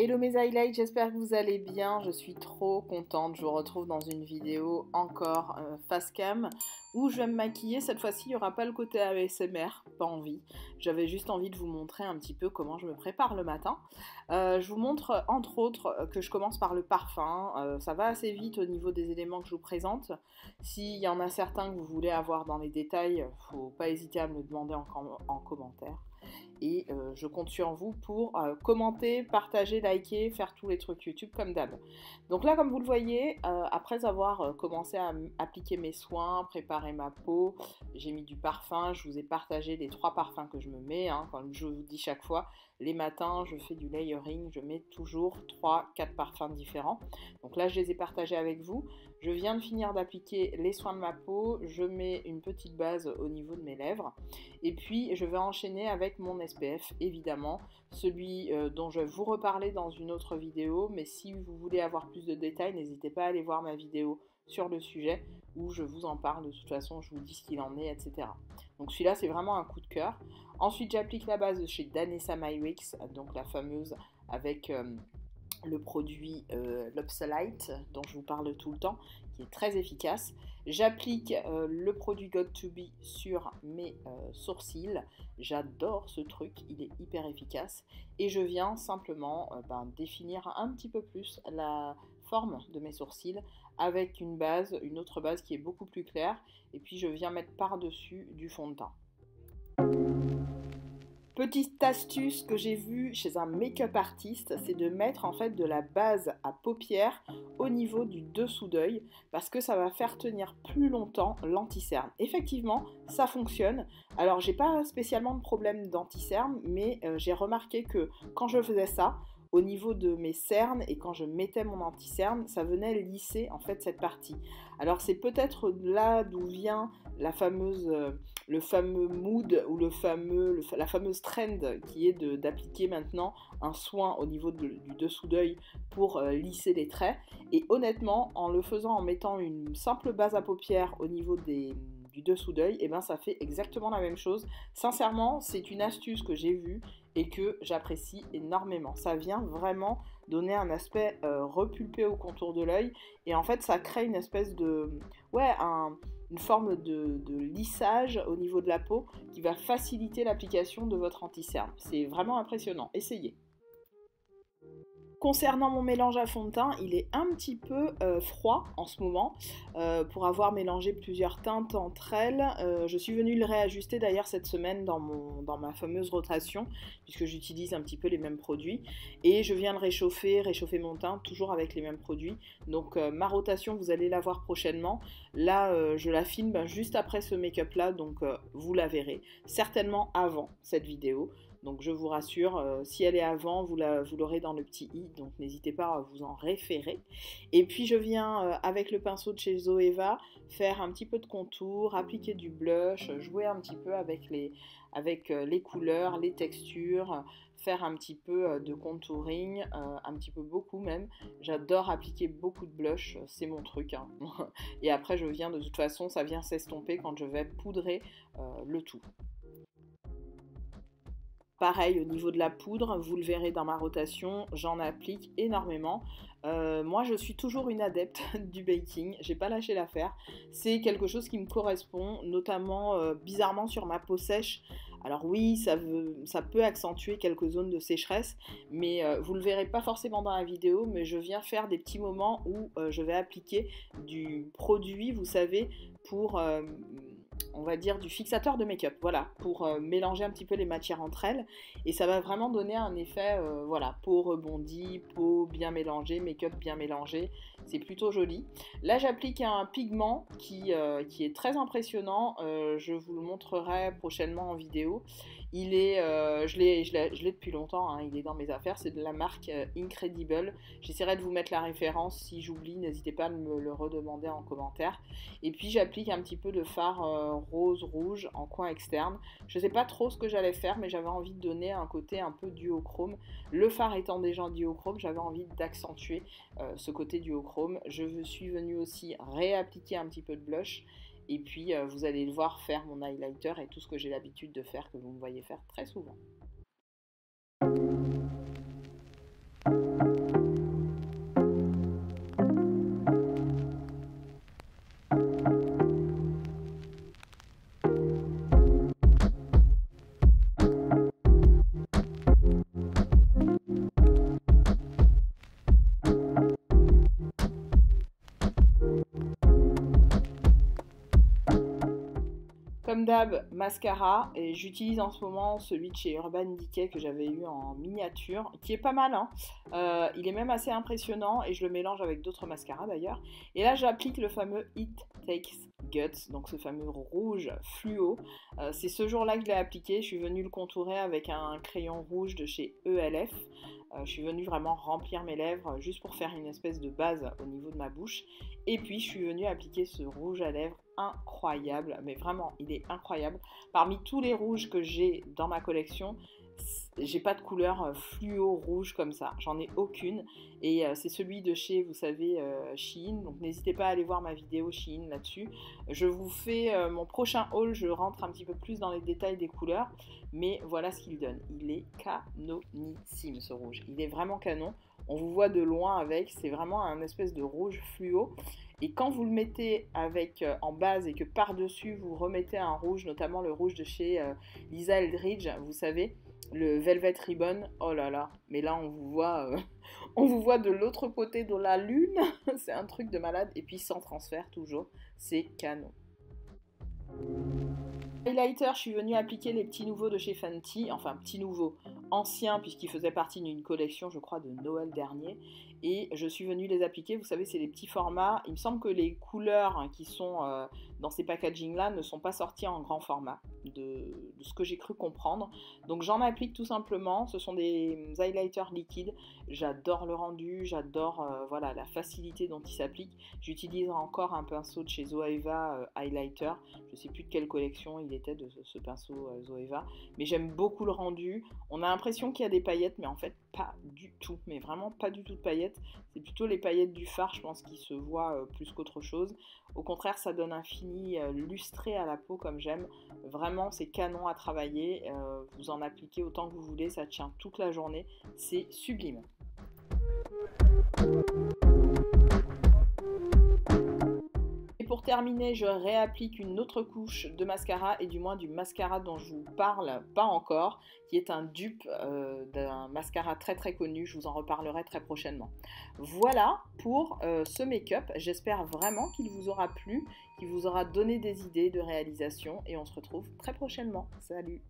Hello mes highlights, j'espère que vous allez bien. Je suis trop contente. Je vous retrouve dans une vidéo encore face cam où je vais me maquiller. Cette fois-ci, il n'y aura pas le côté ASMR, pas envie. J'avais juste envie de vous montrer un petit peu comment je me prépare le matin. Je vous montre entre autres que je commence par le parfum. Ça va assez vite au niveau des éléments que je vous présente. S'il y en a certains que vous voulez avoir dans les détails, il ne faut pas hésiter à me le demander en commentaire. Et je compte sur vous pour commenter, partager, liker, faire tous les trucs YouTube comme d'hab. Donc là, comme vous le voyez, après avoir commencé à appliquer mes soins, préparer ma peau, j'ai mis du parfum, je vous ai partagé les 3 parfums que je me mets, hein, comme je vous dis chaque fois, les matins je fais du layering, je mets toujours 3-4 parfums différents. Donc là je les ai partagés avec vous. Je viens de finir d'appliquer les soins de ma peau, je mets une petite base au niveau de mes lèvres et puis je vais enchaîner avec mon SPF évidemment, celui dont je vais vous reparler dans une autre vidéo, mais si vous voulez avoir plus de détails, n'hésitez pas à aller voir ma vidéo sur le sujet où je vous en parle, de toute façon je vous dis ce qu'il en est, etc. Donc celui-là c'est vraiment un coup de cœur. Ensuite j'applique la base de chez Danessa MyWix, donc la fameuse avec le produit l'Obsolite dont je vous parle tout le temps, qui est très efficace. J'applique le produit Got2b sur mes sourcils. J'adore ce truc, il est hyper efficace. Et je viens simplement définir un petit peu plus la forme de mes sourcils avec une autre base qui est beaucoup plus claire. Et puis je viens mettre par-dessus du fond de teint. Petite astuce que j'ai vue chez un make-up artiste, c'est de mettre en fait de la base à paupières au niveau du dessous d'œil parce que ça va faire tenir plus longtemps l'anti-cerne. Effectivement, ça fonctionne. Alors, j'ai pas spécialement de problème d'anti-cerne, mais j'ai remarqué que quand je faisais ça, au niveau de mes cernes et quand je mettais mon anti-cerne, ça venait lisser en fait cette partie. Alors c'est peut-être là d'où vient la fameuse, le fameux mood ou la fameuse trend qui est d'appliquer maintenant un soin au niveau du dessous d'œil pour lisser les traits. Et honnêtement, en le faisant en mettant une simple base à paupières au niveau du dessous d'œil, et ben ça fait exactement la même chose. Sincèrement, c'est une astuce que j'ai vue et que j'apprécie énormément. Ça vient vraiment donner un aspect repulpé au contour de l'œil et en fait ça crée une espèce de une forme de lissage au niveau de la peau qui va faciliter l'application de votre anti-cerne. C'est vraiment impressionnant, essayez. Concernant mon mélange à fond de teint, il est un petit peu froid en ce moment pour avoir mélangé plusieurs teintes entre elles. Je suis venue le réajuster d'ailleurs cette semaine dans ma fameuse rotation puisque j'utilise un petit peu les mêmes produits et je viens de réchauffer mon teint toujours avec les mêmes produits. Donc ma rotation vous allez la voir prochainement. Là je la filme juste après ce make-up là donc vous la verrez certainement avant cette vidéo. Donc je vous rassure, si elle est avant, vous l'aurez dans le petit i, donc n'hésitez pas à vous en référer. Et puis je viens avec le pinceau de chez Zoeva faire un petit peu de contour, appliquer du blush, jouer un petit peu avec les couleurs, les textures, faire un petit peu de contouring, un petit peu beaucoup même. J'adore appliquer beaucoup de blush, c'est mon truc, hein. Et après je viens de toute façon, ça vient s'estomper quand je vais poudrer le tout. Pareil au niveau de la poudre, vous le verrez dans ma rotation, j'en applique énormément. Moi je suis toujours une adepte du baking, j'ai pas lâché l'affaire. C'est quelque chose qui me correspond, notamment bizarrement sur ma peau sèche. Alors oui, ça peut accentuer quelques zones de sécheresse, mais vous le verrez pas forcément dans la vidéo, mais je viens faire des petits moments où je vais appliquer du produit, vous savez, pour on va dire du fixateur de make-up, voilà, pour mélanger un petit peu les matières entre elles et ça va vraiment donner un effet, voilà, peau rebondie, peau bien mélangée, make-up bien mélangé, c'est plutôt joli. Là j'applique un pigment qui est très impressionnant, je vous le montrerai prochainement en vidéo. Il est, je l'ai depuis longtemps, hein, il est dans mes affaires, c'est de la marque Incredible. J'essaierai de vous mettre la référence, si j'oublie, n'hésitez pas à me le redemander en commentaire. Et puis j'applique un petit peu de fard rose rouge en coin externe. Je ne sais pas trop ce que j'allais faire, mais j'avais envie de donner un côté un peu duochrome. Le fard étant déjà duochrome, j'avais envie d'accentuer ce côté duochrome. Je suis venue aussi réappliquer un petit peu de blush. Et puis vous allez le voir faire mon highlighter et tout ce que j'ai l'habitude de faire, que vous me voyez faire très souvent. d'hab, mascara, et j'utilise en ce moment celui de chez Urban Decay que j'avais eu en miniature, qui est pas mal, hein. Il est même assez impressionnant et je le mélange avec d'autres mascaras d'ailleurs. Et là j'applique le fameux It Takes Guts, donc ce fameux rouge fluo. C'est ce jour-là que je l'ai appliqué, je suis venue le contourer avec un crayon rouge de chez ELF. Je suis venue vraiment remplir mes lèvres juste pour faire une espèce de base au niveau de ma bouche. Et puis je suis venue appliquer ce rouge à lèvres incroyable, mais vraiment il est incroyable. Parmi tous les rouges que j'ai dans ma collection, j'ai pas de couleur fluo rouge comme ça, j'en ai aucune. Et c'est celui de chez, vous savez, Shein, donc n'hésitez pas à aller voir ma vidéo Shein là-dessus. Je vous fais mon prochain haul, je rentre un petit peu plus dans les détails des couleurs, mais voilà ce qu'il donne. Il est canonissime ce rouge, il est vraiment canon. On vous voit de loin avec, c'est vraiment un espèce de rouge fluo. Et quand vous le mettez avec en base et que par-dessus vous remettez un rouge, notamment le rouge de chez Lisa Eldridge, vous savez, le Velvet Ribbon, oh là là, mais là on vous voit de l'autre côté de la lune, c'est un truc de malade, et puis sans transfert toujours, c'est canon. Highlighter, je suis venue appliquer les petits nouveaux de chez Fenty, enfin petits nouveaux, anciens puisqu'ils faisaient partie d'une collection je crois de Noël dernier, et je suis venue les appliquer, vous savez c'est les petits formats, il me semble que les couleurs qui sont dans ces packaging là ne sont pas sorties en grand format, de ce que j'ai cru comprendre, donc j'en applique tout simplement, ce sont des highlighters liquides, j'adore le rendu, j'adore voilà, la facilité dont ils s'appliquent, j'utilise encore un pinceau de chez Zoeva Highlighter, je ne sais plus de quelle collection il était de ce pinceau Zoeva, mais j'aime beaucoup le rendu. On a l'impression qu'il y a des paillettes, mais en fait pas du tout, mais vraiment pas du tout de paillettes, c'est plutôt les paillettes du fard je pense qui se voient plus qu'autre chose. Au contraire ça donne un fini lustré à la peau comme j'aime, vraiment c'est canon à travailler, vous en appliquez autant que vous voulez, ça tient toute la journée, c'est sublime. Pour terminer, je réapplique une autre couche de mascara, et du moins du mascara dont je vous parle pas encore, qui est un dupe d'un mascara très très connu, je vous en reparlerai très prochainement. Voilà pour ce make-up, j'espère vraiment qu'il vous aura plu, qu'il vous aura donné des idées de réalisation, et on se retrouve très prochainement. Salut!